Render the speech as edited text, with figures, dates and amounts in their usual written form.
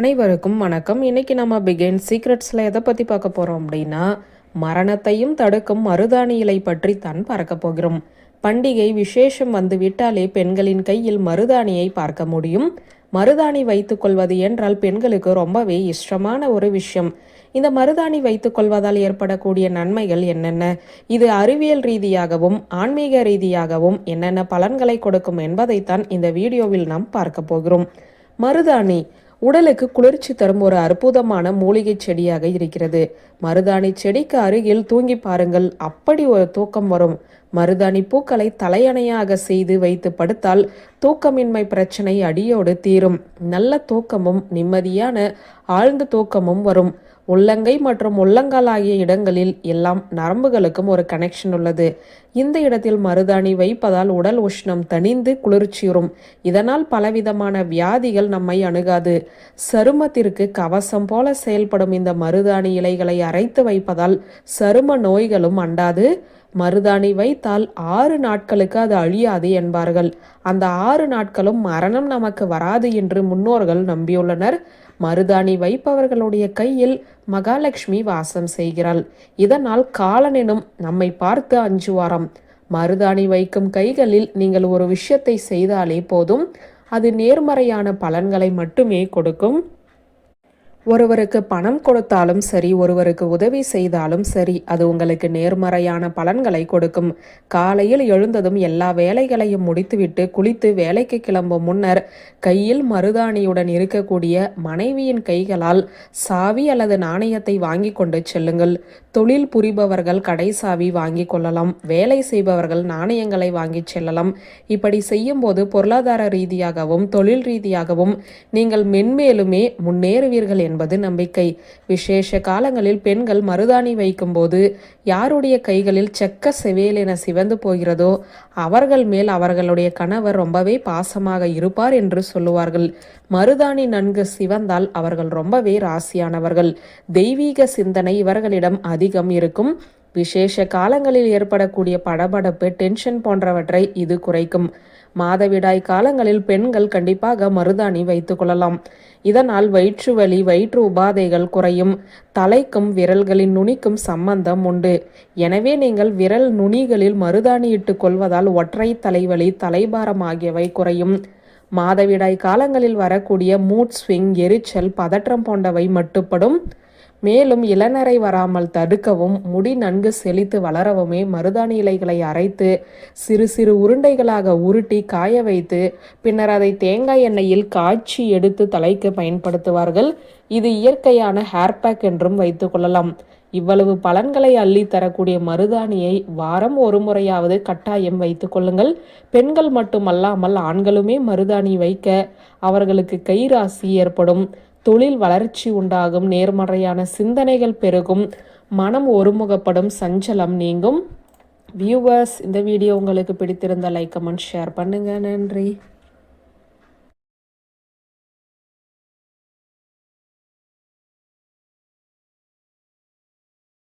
அனைவருக்கும் வணக்கம். இன்னைக்கு நம்ம பிகின் சீக்ரெட்ஸில் எதை பற்றி பார்க்க போகிறோம் அப்படின்னா, மரணத்தையும் தடுக்கும் மருதாணி இலை பற்றி தான் பார்க்க போகிறோம். பண்டிகை விசேஷம் வந்து விட்டாலே பெண்களின் கையில் மருதாணியை பார்க்க முடியும். மருதாணி வைத்துக் கொள்வது என்றால் பெண்களுக்கு ரொம்பவே இஷ்டமான ஒரு விஷயம். இந்த மருதாணி வைத்துக் கொள்வதால் ஏற்படக்கூடிய நன்மைகள் என்னென்ன, இது அறிவியல் ரீதியாகவும் ஆன்மீக ரீதியாகவும் என்னென்ன பலன்களை கொடுக்கும் என்பதைத்தான் இந்த வீடியோவில் நாம் பார்க்க போகிறோம். மருதாணி உடலுக்கு குளிர்ச்சி தரும் ஒரு அற்புதமான மூலிகை செடியாக இருக்கிறது. மருதாணி செடிக்கு அருகில் தூங்கி பாருங்கள், அப்படி ஒரு தூக்கம் வரும். மருதாணி பூக்களை தலையணையாக செய்து வைத்து படுத்தால் தூக்கமின்மை பிரச்சனை அடியோடு தீரும். நல்ல தூக்கமும் நிம்மதியான ஆழ்ந்த தூக்கமும் வரும். உள்ளங்கை மற்றும் உள்ளங்கால் ஆகிய இடங்களில் எல்லாம் நரம்புகளுக்கும் ஒரு கனெக்ஷன் உள்ளது. இந்த இடத்தில் மருதாணி வைப்பதால் உடல் உஷ்ணம் தணிந்து குளிர்ச்சியுறும். இதனால் பலவிதமான வியாதிகள் நம்மை அணுகாது. சருமத்திற்கு கவசம் போல செயல்படும் இந்த மருதாணி இலைகளை அரைத்து வைப்பதால் சரும நோய்களும் அண்டாது. மருதாணி வைத்தால் 6 நாட்களுக்கு அது அழியாது என்பார்கள். அந்த 6 நாட்களும் மரணம் நமக்கு வராது என்று முன்னோர்கள் நம்பியுள்ளனர். மருதாணி வைப்பவர்களுடைய கையில் மகாலட்சுமி வாசம் செய்கிறாள். இதனால் காலனெனும் நம்மை பார்த்து அஞ்சுவாராம். மருதாணி வைக்கும் கைகளில் நீங்கள் ஒரு விஷயத்தை செய்தாலே போதும், அது நேர்மறையான பலன்களை மட்டுமே கொடுக்கும். ஒருவருக்கு பணம் கொடுத்தாலும் சரி, ஒருவருக்கு உதவி செய்தாலும் சரி, அது உங்களுக்கு நேர்மறையான பலன்களை கொடுக்கும். காலையில் எழுந்ததும் எல்லா வேலைகளையும் முடித்துவிட்டு குளித்து வேலைக்கு கிளம்பும் முன்னர் கையில் மருதாணியுடன் இருக்கக்கூடிய மனைவியின் கைகளால் சாவி அல்லது நாணயத்தை வாங்கி கொண்டு செல்லுங்கள். தொழில் புரிபவர்கள் கடை சாவி வாங்கி கொள்ளலாம். வேலை செய்பவர்கள் நாணயங்களை வாங்கி செல்லலாம். இப்படி செய்யும் போது பொருளாதார ரீதியாகவும் தொழில் ரீதியாகவும் நீங்கள் மென்மேலுமே முன்னேறுவீர்கள் என்பது நம்பிக்கை. விசேஷ காலங்களில் பெண்கள் மருதாணி வைக்கும் போது யாருடைய கைகளில் செக்க செவேலென சிவந்து போகிறதோ அவர்கள் மேல் அவர்களுடைய கணவர் ரொம்பவே பாசமாக இருப்பார் என்று சொல்லுவார்கள். மருதாணி நன்கு சிவந்தால் அவர்கள் ரொம்பவே ராசியானவர்கள். தெய்வீக சிந்தனை இவர்களிடம் அதிகம் இருக்கும். விசேஷ காலங்களில் ஏற்படக்கூடிய படபடப்பு, டென்ஷன் போன்றவற்றை இது குறைக்கும். மாதவிடாய் காலங்களில் பெண்கள் கண்டிப்பாக மருதாணி வைத்துக் கொள்ளலாம். இதனால் வயிற்று வலி, வயிற்று உபாதைகள் குறையும். தலைக்கும் விரல்களின் நுனிக்கும் சம்பந்தம் உண்டு. எனவே நீங்கள் விரல் நுனிகளில் மருதாணி இட்டுக் கொள்வதால் ஒற்றை தலைவலி, தலைபாரம் ஆகியவை குறையும். மாதவிடாய் காலங்களில் வரக்கூடிய மூட் ஸ்விங், எரிச்சல், பதற்றம் போன்றவை மட்டுப்படும். மேலும் இளநரை வராமல் தடுக்கவும் முடி நன்கு செழித்து வளரவுமே மருதாணி இலைகளை அரைத்து சிறு சிறு உருண்டைகளாக உருட்டி காய வைத்து பின்னர் அதை தேங்காய் எண்ணெயில் காய்ச்சி எடுத்து தலைக்கு பயன்படுத்துவார்கள். இது இயற்கையான ஹேர்பேக் என்றும் வைத்துக் கொள்ளலாம். இவ்வளவு பலன்களை அள்ளி தரக்கூடிய மருதாணியை வாரம் ஒரு முறையாவது கட்டாயம் வைத்துக் கொள்ளுங்கள். பெண்கள் மட்டுமல்லாமல் ஆண்களுமே மருதாணி வைக்க அவர்களுக்கு கைராசி ஏற்படும். தொழில் வளர்ச்சி உண்டாகும். நேர்மறையான சிந்தனைகள் பெருகும். மனம் ஒருமுகப்படும். சஞ்சலம் நீங்கும். வியூவர்ஸ், இந்த வீடியோ உங்களுக்கு பிடித்திருந்த லைக், கமெண்ட், ஷேர் பண்ணுங்க. நன்றி.